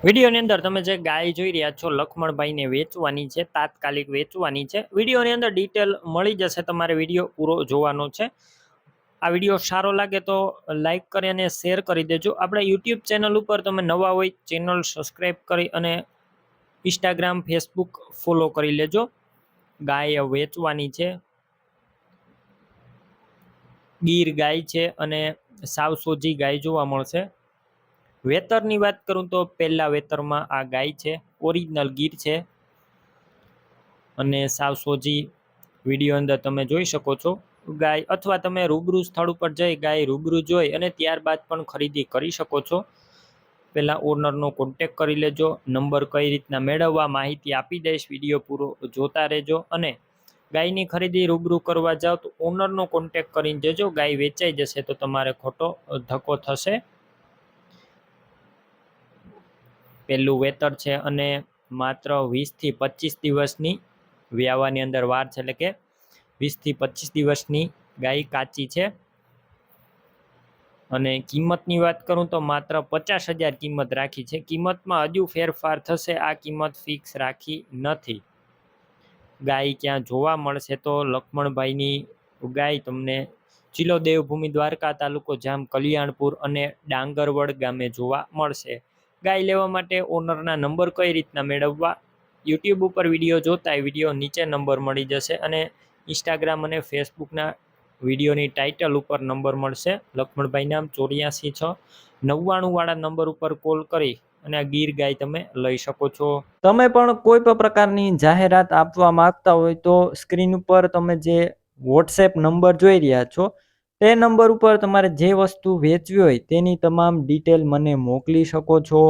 વિડીયોની અંદર તમે જે ગાય જોઈ રહ્યા છો લખમણભાઈને વેચવાની છે, તાત્કાલિક વેચવાની છે. વિડીયોની અંદર ડિટેલ મળી જશે, તમારે વિડીયો પૂરો જોવાનો છે. આ વિડીયો સારો લાગે તો લાઈક કરી અને શેર કરી દેજો. આપણા યુટ્યુબ ચેનલ ઉપર તમે નવા હોય ચેનલ સબસ્ક્રાઈબ કરી અને ઇન્સ્ટાગ્રામ ફેસબુક ફોલો કરી લેજો. ગાય વેચવાની છે, ગીર ગાય છે અને સાવ સોજી ગાય જોવા મળશે. વેતરની વાત કરું તો પહેલા વેતરમાં આ ગાય છે, ઓરિજિનલ ગીર છે અને સાવ સોજી વિડીયો અંદર તમે જોઈ શકો છો ગાય, અથવા તમે રૂબરૂ સ્થળ ઉપર જઈ ગાય રૂબરૂ જોઈ અને ત્યારબાદ પણ ખરીદી કરી શકો છો. પહેલાં ઓનરનો કોન્ટેક કરી લેજો. નંબર કઈ રીતના મેળવવા માહિતી આપી દઈશ, વિડીયો પૂરો જોતા રહેજો. અને ગાયની ખરીદી રૂબરૂ કરવા જાઓ તો ઓનરનો કોન્ટેક કરીને જજો. ગાય વેચાઈ જશે તો તમારે ખોટો ધક્કો થશે. પહેલું વેતર છે અને માત્ર 20થી 25 દિવસની વ્યાવાની અંદર વાર છે, એટલે કે 20થી 25 દિવસની ગાય કાચી છે. અને કિંમતની વાત કરું તો માત્ર 50,000 કિંમત રાખી છે. કિંમતમાં હજુ ફેરફાર થશે, આ કિંમત ફિક્સ રાખી નથી. ગાય ક્યાં જોવા મળશે તો લખમણભાઈની ગાય તમને જિલ્લો દેવભૂમિ દ્વારકા, તાલુકો જામ કલ્યાણપુર અને ડાંગરવડ ગામે જોવા મળશે. ગાય લેવા માટે ઓનરના નંબર કઈ રીતના મેળવવા, યુટ્યુબ ઉપર વિડીયો જોતા વિડીયો નીચે નંબર મળી જશે અને ઇન્સ્ટાગ્રામ અને ફેસબુકના વિડીયોની ટાઇટલ ઉપર નંબર મળશે. લખમણભાઈ નામ 846999 વાળા નંબર ઉપર કોલ કરી અને આ ગીર ગાય તમે લઈ શકો છો. તમે પણ કોઈ પણ પ્રકારની જાહેરાત આપવા માંગતા હોય તો સ્ક્રીન ઉપર તમે જે વોટ્સએપ નંબર જોઈ રહ્યા છો તે નંબર ઉપર તમારે જે વસ્તુ વેચવી હોય તેની તમામ ડિટેલ મને મોકલી શકો છો.